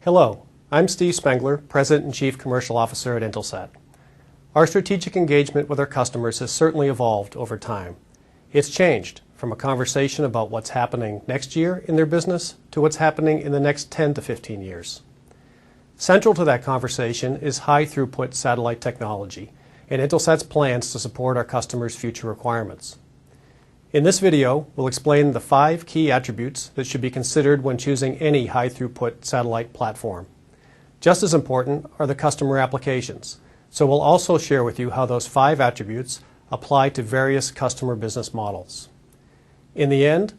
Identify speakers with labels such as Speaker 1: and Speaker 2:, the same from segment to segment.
Speaker 1: Hello, I'm Steve Spengler, President and Chief Commercial Officer at Intelsat. Our strategic engagement with our customers has certainly evolved over time. It's changed from a conversation about what's happening next year in their business to what's happening in the next 10 to 15 years. Central to that conversation is high-throughput satellite technology and Intelsat's plans to support our customers' future requirements. In this video, we'll explain the 5 key attributes that should be considered when choosing any high-throughput satellite platform. Just as important are the customer applications, so we'll also share with you how those 5 attributes apply to various customer business models. In the end,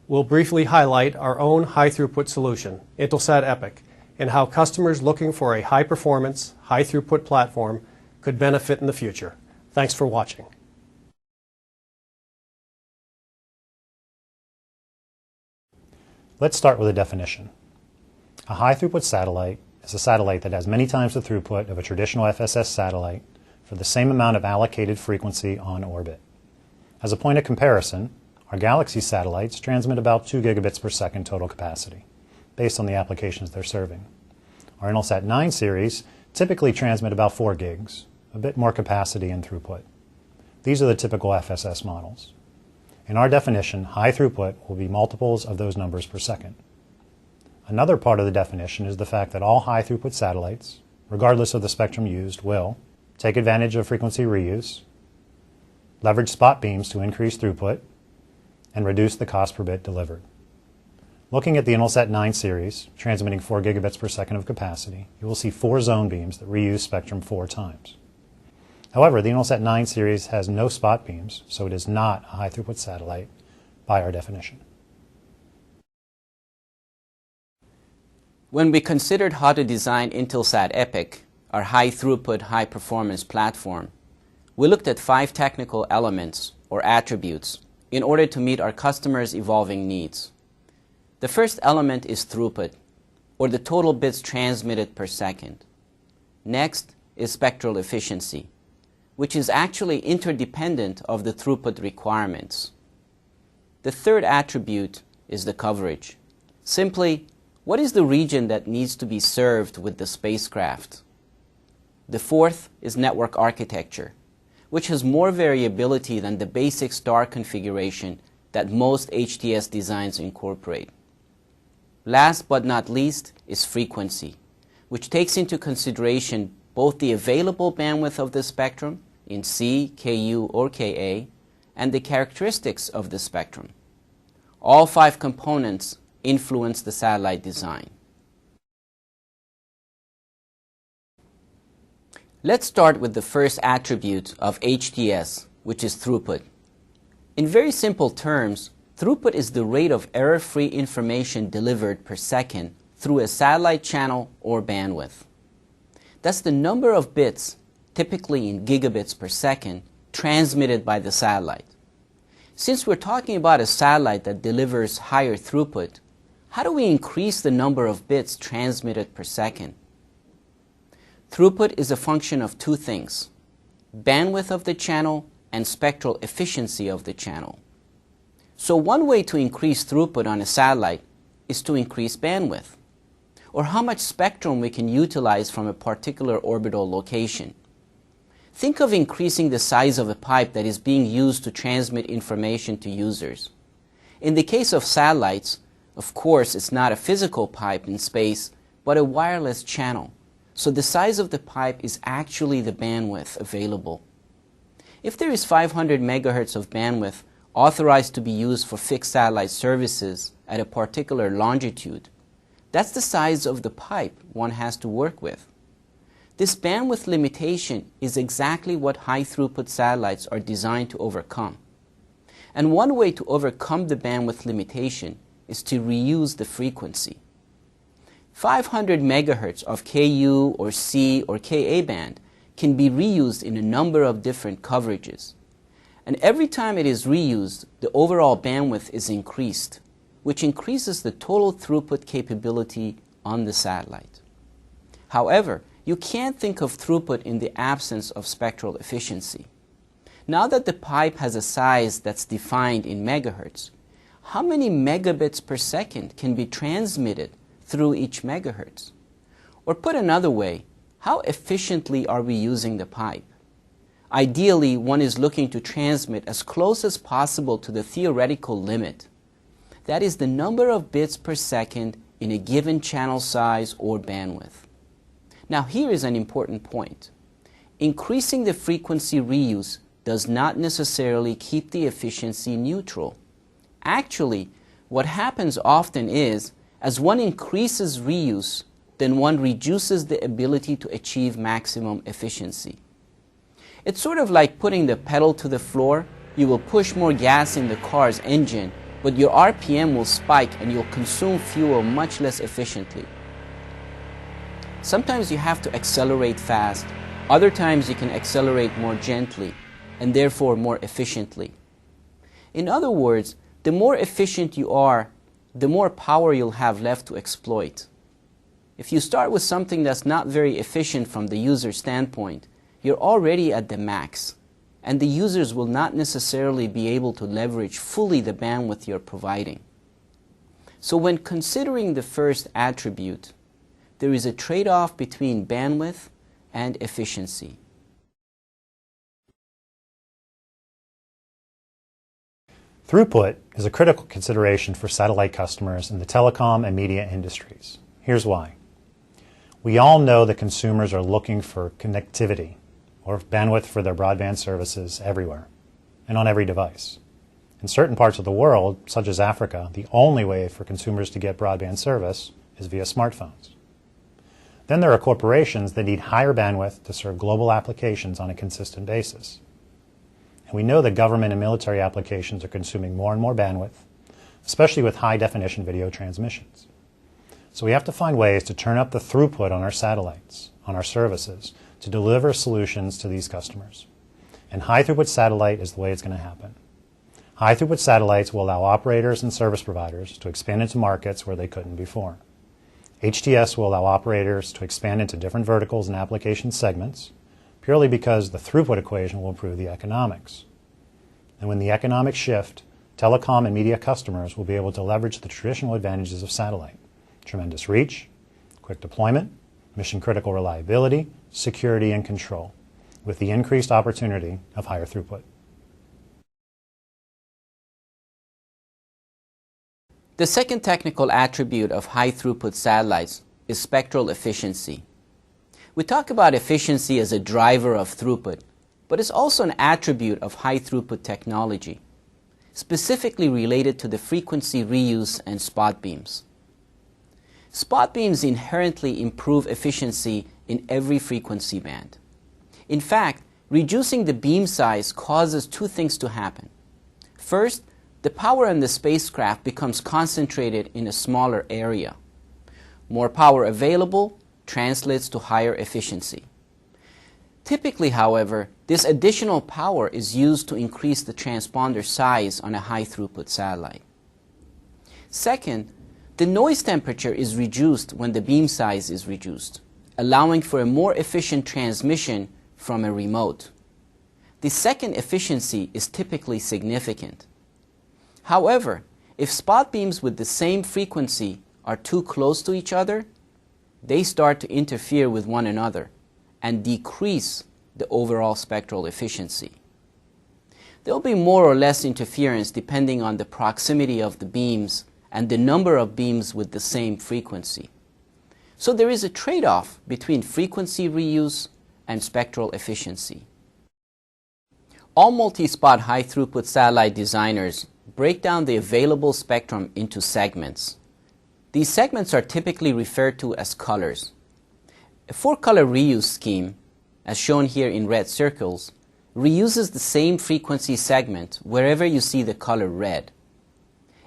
Speaker 1: we'll briefly highlight our own high-throughput solution, Intelsat Epic, and how customers looking for a high-performance, high-throughput platform could benefit in the future. Thanks for watching.
Speaker 2: Let's start with a definition. A high-throughput satellite is a satellite that has many times the throughput of a traditional FSS satellite for the same amount of allocated frequency on orbit. As a point of comparison, our Galaxy satellites transmit about 2 gigabits per second total capacity, based on the applications they're serving. Our Intelsat 9 series typically transmit about 4 gigs, a bit more capacity and throughput. These are the typical FSS models. In our definition, high throughput will be multiples of those numbers per second. Another part of the definition is the fact that all high throughput satellites, regardless of the spectrum used, will take advantage of frequency reuse, leverage spot beams to increase throughput, and reduce the cost per bit delivered. Looking at the Intelsat 9 series, transmitting 4 gigabits per second of capacity, you will see 4 zone beams that reuse spectrum 4 times. However, the Intelsat 9 series has no spot beams, so it is not a high-throughput satellite by our definition.
Speaker 3: When we considered how to design Intelsat Epic, our high-throughput, high-performance platform, we looked at 5 technical elements, or attributes, in order to meet our customers' evolving needs. The first element is throughput, or the total bits transmitted per second. Next is spectral efficiency, which is actually interdependent of the throughput requirements. The third attribute is the coverage. Simply, what is the region that needs to be served with the spacecraft? The fourth is network architecture, which has more variability than the basic star configuration that most HTS designs incorporate. Last but not least is frequency, which takes into consideration both the available bandwidth of the spectrum in C, Ku, or Ka, and the characteristics of the spectrum. All 5 components influence the satellite design. Let's start with the first attribute of HTS, which is throughput. In very simple terms, throughput is the rate of error-free information delivered per second through a satellite channel or bandwidth. That's the number of bits, typically in gigabits per second, transmitted by the satellite. Since we're talking about a satellite that delivers higher throughput, how do we increase the number of bits transmitted per second? Throughput is a function of 2 things: bandwidth of the channel and spectral efficiency of the channel. So one way to increase throughput on a satellite is to increase bandwidth, or how much spectrum we can utilize from a particular orbital location. Think of increasing the size of a pipe that is being used to transmit information to users. In the case of satellites, of course, it's not a physical pipe in space, but a wireless channel. So the size of the pipe is actually the bandwidth available. If there is 500 megahertz of bandwidth authorized to be used for fixed satellite services at a particular longitude, that's the size of the pipe one has to work with. This bandwidth limitation is exactly what high-throughput satellites are designed to overcome. And one way to overcome the bandwidth limitation is to reuse the frequency. 500 megahertz of Ku or C or Ka band can be reused in a number of different coverages. And every time it is reused, the overall bandwidth is increased, which increases the total throughput capability on the satellite. However, you can't think of throughput in the absence of spectral efficiency. Now that the pipe has a size that's defined in megahertz, how many megabits per second can be transmitted through each megahertz? Or put another way, how efficiently are we using the pipe? Ideally, one is looking to transmit as close as possible to the theoretical limit. That is the number of bits per second in a given channel size or bandwidth. Now here is an important point. Increasing the frequency reuse does not necessarily keep the efficiency neutral. Actually, what happens often is, as one increases reuse, then one reduces the ability to achieve maximum efficiency. It's sort of like putting the pedal to the floor. You will push more gas in the car's engine, but your RPM will spike and you'll consume fuel much less efficiently. Sometimes you have to accelerate fast. Other times you can accelerate more gently and therefore more efficiently. In other words, the more efficient you are, the more power you'll have left to exploit. If you start with something that's not very efficient from the user standpoint, you're already at the max, and the users will not necessarily be able to leverage fully the bandwidth you're providing. So when considering the first attribute, there is a trade-off between bandwidth and efficiency.
Speaker 2: Throughput is a critical consideration for satellite customers in the telecom and media industries. Here's why. We all know that consumers are looking for connectivity or bandwidth for their broadband services everywhere and on every device. In certain parts of the world, such as Africa, the only way for consumers to get broadband service is via smartphones. Then there are corporations that need higher bandwidth to serve global applications on a consistent basis. And we know that government and military applications are consuming more and more bandwidth, especially with high-definition video transmissions. So we have to find ways to turn up the throughput on our satellites, on our services, to deliver solutions to these customers. And high-throughput satellite is the way it's going to happen. High-throughput satellites will allow operators and service providers to expand into markets where they couldn't before. HTS will allow operators to expand into different verticals and application segments, purely because the throughput equation will improve the economics. And when the economics shift, telecom and media customers will be able to leverage the traditional advantages of satellite: tremendous reach, quick deployment, mission-critical reliability, security, and control, with the increased opportunity of higher throughput.
Speaker 3: The second technical attribute of high-throughput satellites is spectral efficiency. We talk about efficiency as a driver of throughput, but it's also an attribute of high-throughput technology, specifically related to the frequency reuse and spot beams. Spot beams inherently improve efficiency in every frequency band. In fact, reducing the beam size causes two things to happen. First, the power in the spacecraft becomes concentrated in a smaller area. More power available translates to higher efficiency. Typically, however, this additional power is used to increase the transponder size on a high-throughput satellite. Second, the noise temperature is reduced when the beam size is reduced, allowing for a more efficient transmission from a remote. The second efficiency is typically significant. However, if spot beams with the same frequency are too close to each other, they start to interfere with one another and decrease the overall spectral efficiency. There will be more or less interference depending on the proximity of the beams and the number of beams with the same frequency. So there is a trade-off between frequency reuse and spectral efficiency. All multi-spot high-throughput satellite designers break down the available spectrum into segments. These segments are typically referred to as colors. A 4-color reuse scheme, as shown here in red circles, reuses the same frequency segment wherever you see the color red.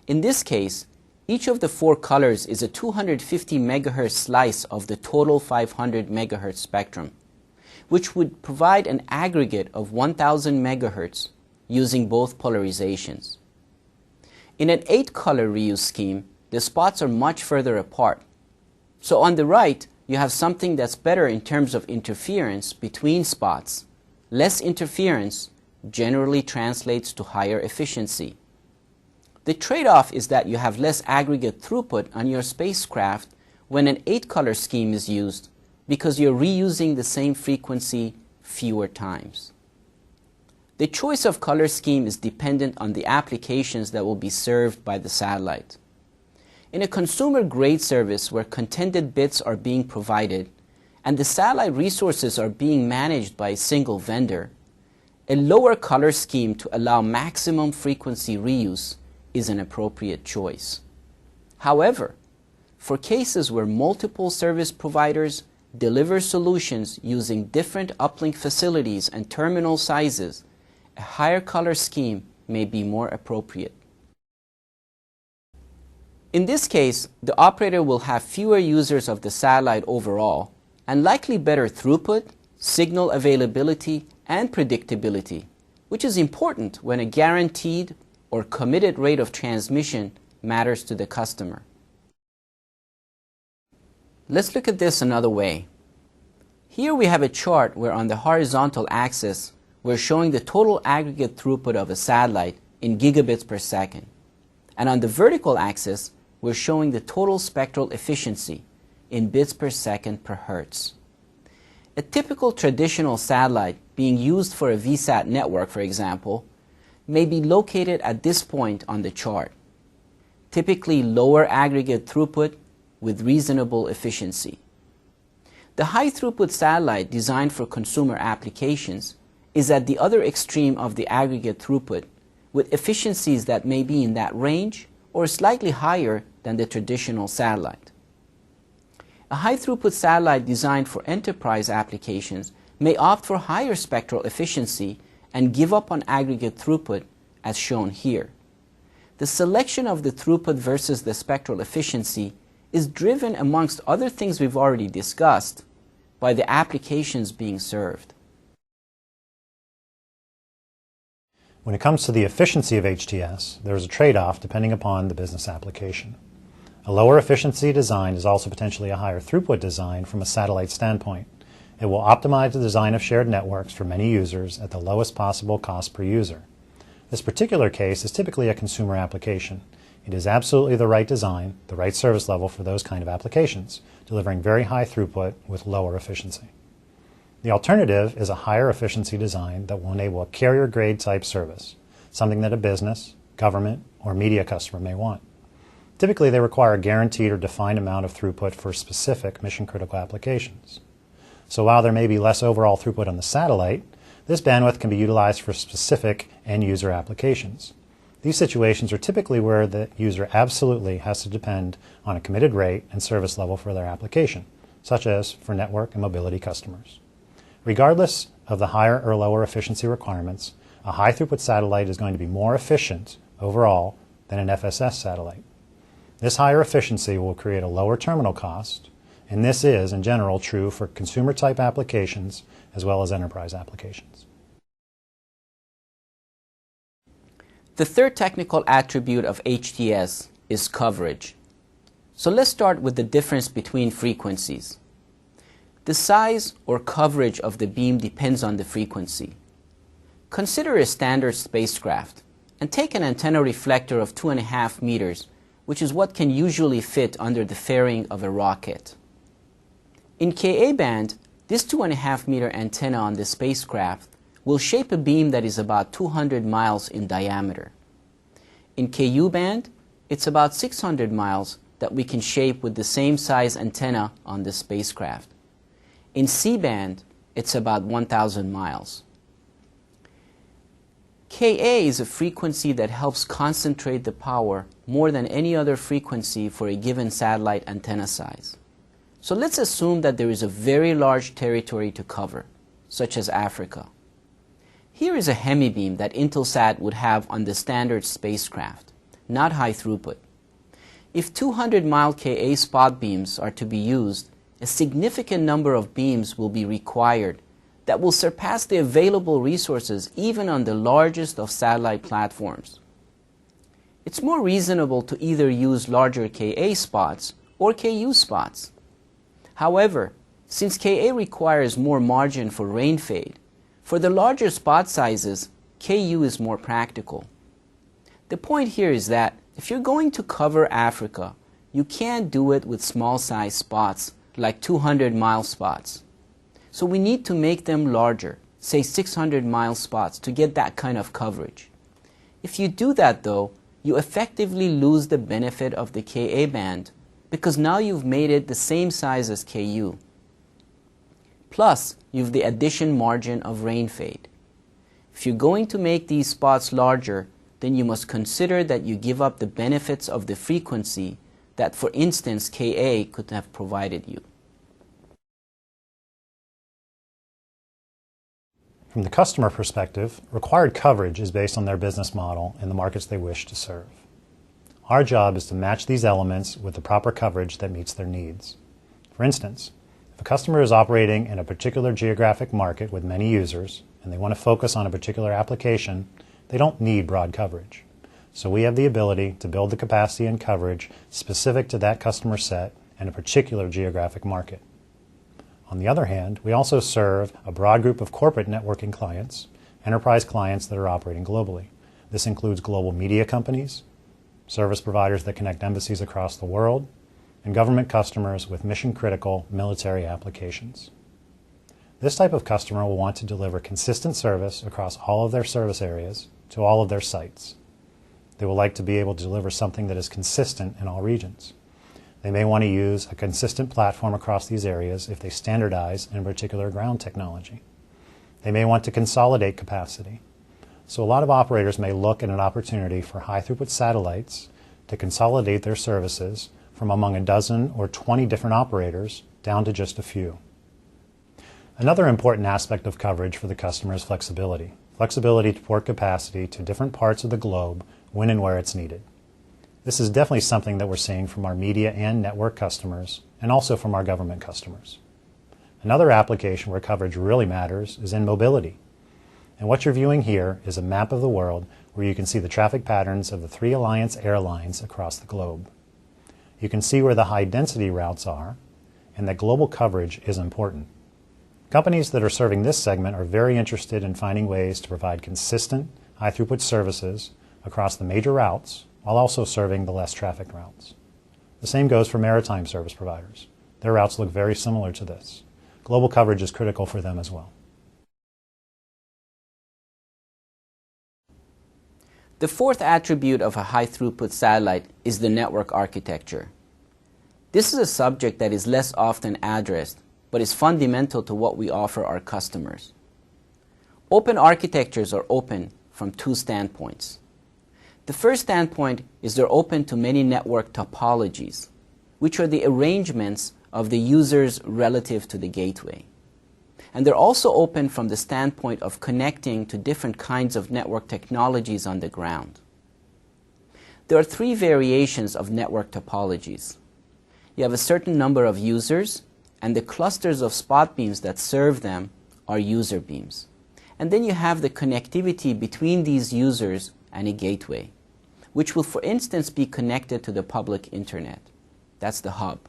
Speaker 3: In this case, each of the 4 colors is a 250 MHz slice of the total 500 MHz spectrum, which would provide an aggregate of 1000 MHz using both polarizations. In an 8-color reuse scheme, the spots are much further apart. So on the right, you have something that's better in terms of interference between spots. Less interference generally translates to higher efficiency. The trade-off is that you have less aggregate throughput on your spacecraft when an 8-color scheme is used because you're reusing the same frequency fewer times. The choice of color scheme is dependent on the applications that will be served by the satellite. In a consumer-grade service where contented bits are being provided and the satellite resources are being managed by a single vendor, a lower color scheme to allow maximum frequency reuse is an appropriate choice. However, for cases where multiple service providers deliver solutions using different uplink facilities and terminal sizes, a higher color scheme may be more appropriate. In this case, the operator will have fewer users of the satellite overall and likely better throughput, signal availability, and predictability, which is important when a guaranteed or committed rate of transmission matters to the customer. Let's look at this another way. Here we have a chart where on the horizontal axis we're showing the total aggregate throughput of a satellite in gigabits per second, and on the vertical axis we're showing the total spectral efficiency in bits per second per hertz. A typical traditional satellite being used for a VSAT network, for example, may be located at this point on the chart, typically lower aggregate throughput with reasonable efficiency. The high-throughput satellite designed for consumer applications is at the other extreme of the aggregate throughput, with efficiencies that may be in that range or slightly higher than the traditional satellite. A high-throughput satellite designed for enterprise applications may opt for higher spectral efficiency and give up on aggregate throughput, as shown here. The selection of the throughput versus the spectral efficiency is driven, amongst other things we've already discussed, by the applications being served.
Speaker 2: When it comes to the efficiency of HTS, there is a trade-off depending upon the business application. A lower efficiency design is also potentially a higher throughput design from a satellite standpoint. It will optimize the design of shared networks for many users at the lowest possible cost per user. This particular case is typically a consumer application. It is absolutely the right design, the right service level for those kind of applications, delivering very high throughput with lower efficiency. The alternative is a higher efficiency design that will enable a carrier-grade type service, something that a business, government, or media customer may want. Typically, they require a guaranteed or defined amount of throughput for specific mission-critical applications. So while there may be less overall throughput on the satellite, this bandwidth can be utilized for specific end-user applications. These situations are typically where the user absolutely has to depend on a committed rate and service level for their application, such as for network and mobility customers. Regardless of the higher or lower efficiency requirements, a high-throughput satellite is going to be more efficient overall than an FSS satellite. This higher efficiency will create a lower terminal cost, and this is, in general, true for consumer-type applications as well as enterprise applications.
Speaker 3: The third technical attribute of HTS is coverage. So let's start with the difference between frequencies. The size or coverage of the beam depends on the frequency. Consider a standard spacecraft and take an antenna reflector of 2.5 meters, which is what can usually fit under the fairing of a rocket. In Ka band, this 2.5 meter antenna on the spacecraft will shape a beam that is about 200 miles in diameter. In Ku band, it's about 600 miles that we can shape with the same size antenna on the spacecraft. In C band, it's about 1,000 miles. Ka is a frequency that helps concentrate the power more than any other frequency for a given satellite antenna size. So let's assume that there is a very large territory to cover, such as Africa. Here is a hemibeam that Intelsat would have on the standard spacecraft, not high throughput. If 200-mile Ka spot beams are to be used, a significant number of beams will be required that will surpass the available resources even on the largest of satellite platforms. It's more reasonable to either use larger Ka spots or Ku spots. However, since Ka requires more margin for rain fade, for the larger spot sizes, Ku is more practical. The point here is that if you're going to cover Africa, you can't do it with small size spots like 200-mile spots. So we need to make them larger, say 600-mile spots, to get that kind of coverage. If you do that though, you effectively lose the benefit of the Ka band because now you've made it the same size as Ku. Plus, you've the addition margin of rain fade. If you're going to make these spots larger, then you must consider that you give up the benefits of the frequency that, for instance, Ka could have provided you.
Speaker 2: From the customer perspective, required coverage is based on their business model and the markets they wish to serve. Our job is to match these elements with the proper coverage that meets their needs. For instance, if a customer is operating in a particular geographic market with many users and they want to focus on a particular application, they don't need broad coverage. So we have the ability to build the capacity and coverage specific to that customer set and a particular geographic market. On the other hand, we also serve a broad group of corporate networking clients, enterprise clients that are operating globally. This includes global media companies, service providers that connect embassies across the world, and government customers with mission-critical military applications. This type of customer will want to deliver consistent service across all of their service areas to all of their sites. They will like to be able to deliver something that is consistent in all regions. They may want to use a consistent platform across these areas if they standardize in a particular ground technology. They may want to consolidate capacity. So a lot of operators may look at an opportunity for high-throughput satellites to consolidate their services from among a dozen or 20 different operators down to just a few. Another important aspect of coverage for the customer is flexibility. Flexibility to port capacity to different parts of the globe when and where it's needed. This is definitely something that we're seeing from our media and network customers, and also from our government customers. Another application where coverage really matters is in mobility. And what you're viewing here is a map of the world where you can see the traffic patterns of the 3 alliance airlines across the globe. You can see where the high-density routes are, and that global coverage is important. Companies that are serving this segment are very interested in finding ways to provide consistent, high-throughput services across the major routes, while also serving the less trafficked routes. The same goes for maritime service providers. Their routes look very similar to this. Global coverage is critical for them as well.
Speaker 3: The fourth attribute of a high-throughput satellite is the network architecture. This is a subject that is less often addressed, but is fundamental to what we offer our customers. Open architectures are open from 2 standpoints. The first standpoint is they're open to many network topologies, which are the arrangements of the users relative to the gateway. And they're also open from the standpoint of connecting to different kinds of network technologies on the ground. There are 3 variations of network topologies. You have a certain number of users, and the clusters of spot beams that serve them are user beams. And then you have the connectivity between these users and a gateway, which will, for instance, be connected to the public internet. That's the hub.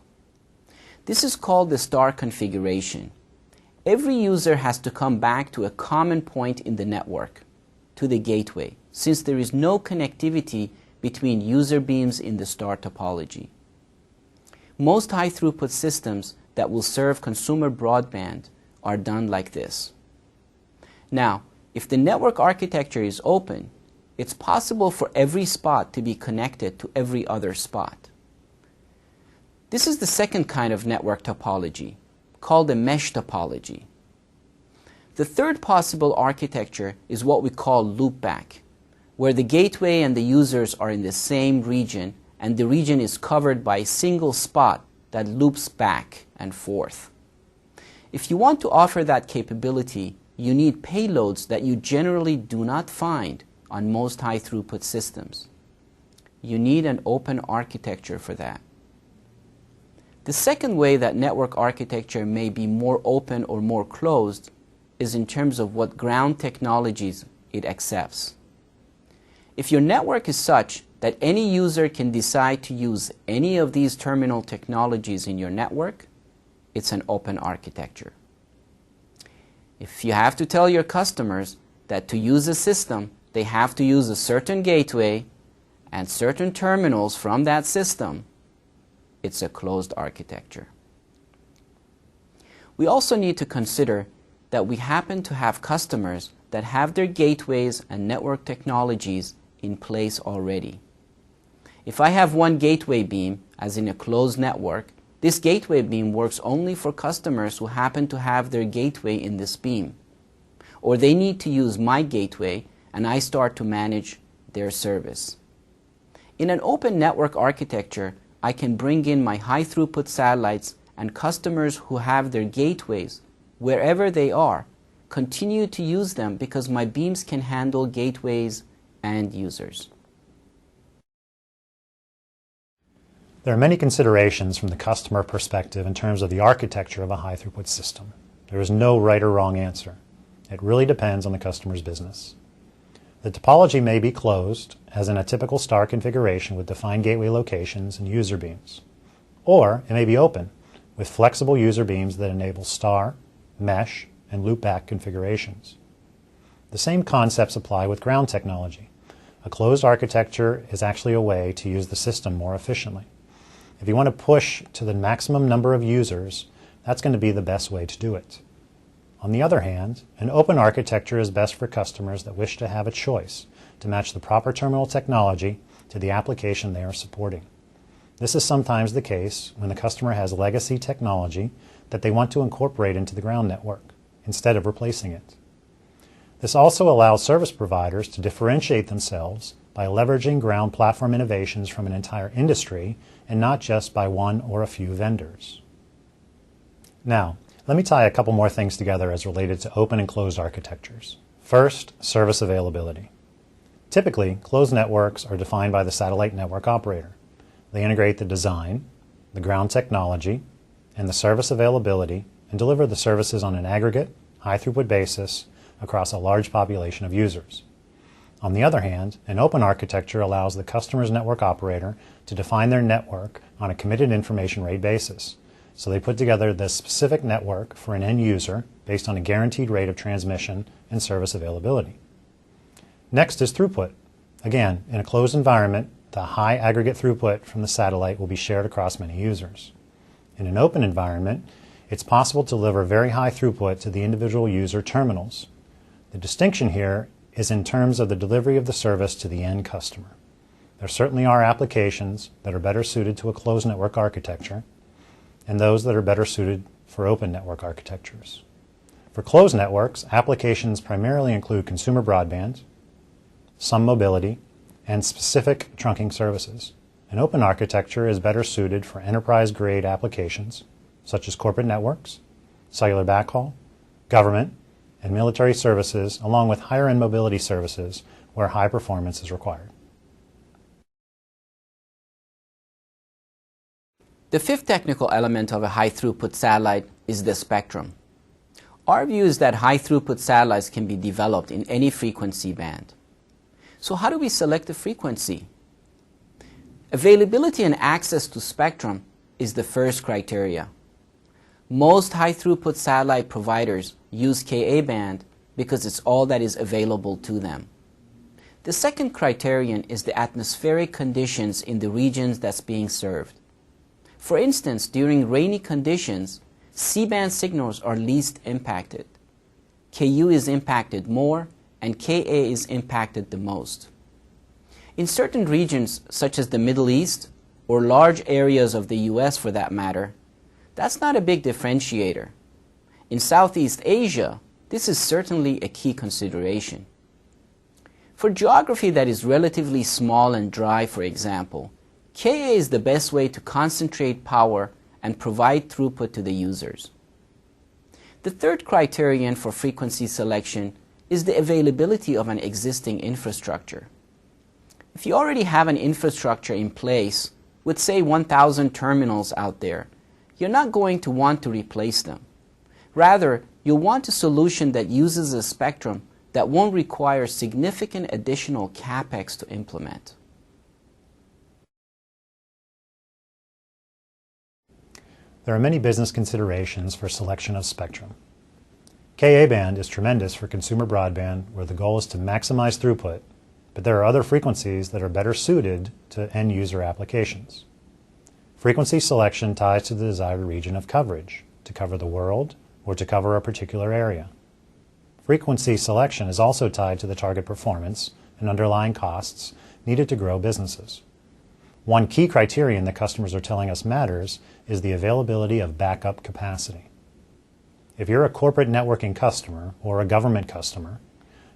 Speaker 3: This is called the star configuration. Every user has to come back to a common point in the network, to the gateway, since there is no connectivity between user beams in the star topology. Most high-throughput systems that will serve consumer broadband are done like this. Now, if the network architecture is open, it's possible for every spot to be connected to every other spot. This is the second kind of network topology, called a mesh topology. The third possible architecture is what we call loopback, where the gateway and the users are in the same region, and the region is covered by a single spot that loops back and forth. If you want to offer that capability, you need payloads that you generally do not find on most high-throughput systems. You need an open architecture for that. The second way that network architecture may be more open or more closed is in terms of what ground technologies it accepts. If your network is such that any user can decide to use any of these terminal technologies in your network, it's an open architecture. If you have to tell your customers that to use a system, they have to use a certain gateway and certain terminals from that system, it's a closed architecture. We also need to consider that we happen to have customers that have their gateways and network technologies in place already. If I have one gateway beam, as in a closed network, this gateway beam works only for customers who happen to have their gateway in this beam. Or they need to use my gateway and I start to manage their service. In an open network architecture, I can bring in my high-throughput satellites, and customers who have their gateways, wherever they are, continue to use them because my beams can handle gateways and users.
Speaker 2: There are many considerations from the customer perspective in terms of the architecture of a high-throughput system. There is no right or wrong answer. It really depends on the customer's business. The topology may be closed, as in a typical star configuration with defined gateway locations and user beams. Or it may be open, with flexible user beams that enable star, mesh, and loopback configurations. The same concepts apply with ground technology. A closed architecture is actually a way to use the system more efficiently. If you want to push to the maximum number of users, that's going to be the best way to do it. On the other hand, an open architecture is best for customers that wish to have a choice to match the proper terminal technology to the application they are supporting. This is sometimes the case when the customer has legacy technology that they want to incorporate into the ground network instead of replacing it. This also allows service providers to differentiate themselves by leveraging ground platform innovations from an entire industry and not just by one or a few vendors. Now, let me tie a couple more things together as related to open and closed architectures. First, service availability. Typically, closed networks are defined by the satellite network operator. They integrate the design, the ground technology, and the service availability and deliver the services on an aggregate, high-throughput basis across a large population of users. On the other hand, an open architecture allows the customer's network operator to define their network on a committed information rate basis. So they put together the specific network for an end user based on a guaranteed rate of transmission and service availability. Next is throughput. Again, in a closed environment, the high aggregate throughput from the satellite will be shared across many users. In an open environment, it's possible to deliver very high throughput to the individual user terminals. The distinction here is in terms of the delivery of the service to the end customer. There certainly are applications that are better suited to a closed network architecture, and those that are better suited for open network architectures. For closed networks, applications primarily include consumer broadband, some mobility, and specific trunking services. An open architecture is better suited for enterprise-grade applications, such as corporate networks, cellular backhaul, government, and military services, along with higher-end mobility services where high performance is required.
Speaker 3: The fifth technical element of a high-throughput satellite is the spectrum. Our view is that high-throughput satellites can be developed in any frequency band. So how do we select the frequency? Availability and access to spectrum is the first criteria. Most high-throughput satellite providers use Ka-band because it's all that is available to them. The second criterion is the atmospheric conditions in the regions that's being served. For instance, during rainy conditions, C-band signals are least impacted. Ku is impacted more, and Ka is impacted the most. In certain regions, such as the Middle East, or large areas of the US for that matter, that's not a big differentiator. In Southeast Asia, this is certainly a key consideration. For geography that is relatively small and dry, for example, Ka is the best way to concentrate power and provide throughput to the users. The third criterion for frequency selection is the availability of an existing infrastructure. If you already have an infrastructure in place with, say, 1,000 terminals out there, you're not going to want to replace them. Rather, you'll want a solution that uses a spectrum that won't require significant additional CapEx to implement.
Speaker 2: There are many business considerations for selection of spectrum. Ka-band is tremendous for consumer broadband where the goal is to maximize throughput, but there are other frequencies that are better suited to end-user applications. Frequency selection ties to the desired region of coverage, to cover the world or to cover a particular area. Frequency selection is also tied to the target performance and underlying costs needed to grow businesses. One key criterion that customers are telling us matters is the availability of backup capacity. If you're a corporate networking customer or a government customer,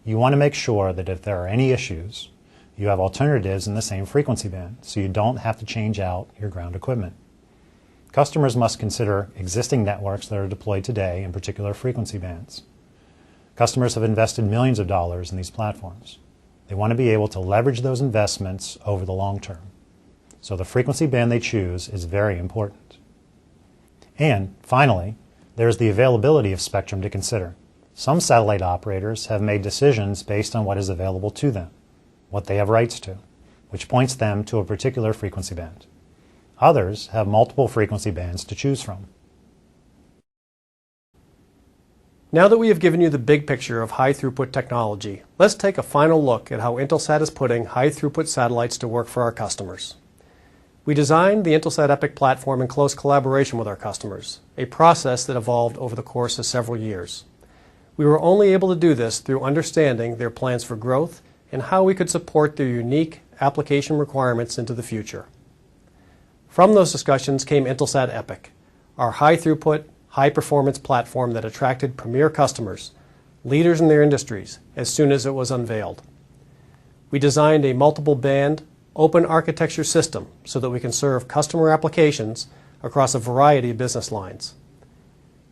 Speaker 2: you want to make sure that if there are any issues, you have alternatives in the same frequency band, so you don't have to change out your ground equipment. Customers must consider existing networks that are deployed today in particular frequency bands. Customers have invested millions of dollars in these platforms. They want to be able to leverage those investments over the long term. So the frequency band they choose is very important. And finally, there is the availability of spectrum to consider. Some satellite operators have made decisions based on what is available to them, what they have rights to, which points them to a particular frequency band. Others have multiple frequency bands to choose from.
Speaker 1: Now that we have given you the big picture of high-throughput technology, let's take a final look at how Intelsat is putting high-throughput satellites to work for our customers. We designed the Intelsat Epic platform in close collaboration with our customers, a process that evolved over the course of several years. We were only able to do this through understanding their plans for growth and how we could support their unique application requirements into the future. From those discussions came Intelsat Epic, our high-throughput, high-performance platform that attracted premier customers, leaders in their industries, as soon as it was unveiled. We designed a multiple-band, open architecture system so that we can serve customer applications across a variety of business lines.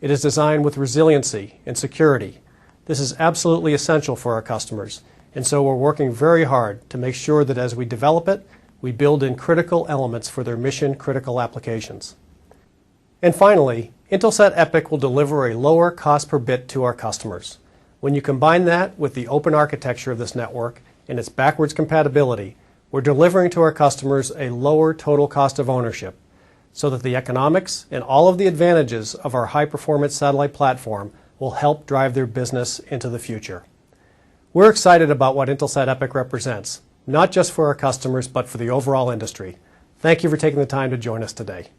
Speaker 1: It is designed with resiliency and security. This is absolutely essential for our customers, and so we're working very hard to make sure that as we develop it, we build in critical elements for their mission-critical applications. And finally, Intelsat Epic will deliver a lower cost per bit to our customers. When you combine that with the open architecture of this network and its backwards compatibility, we're delivering to our customers a lower total cost of ownership so that the economics and all of the advantages of our high-performance satellite platform will help drive their business into the future. We're excited about what Intelsat Epic represents, not just for our customers, but for the overall industry. Thank you for taking the time to join us today.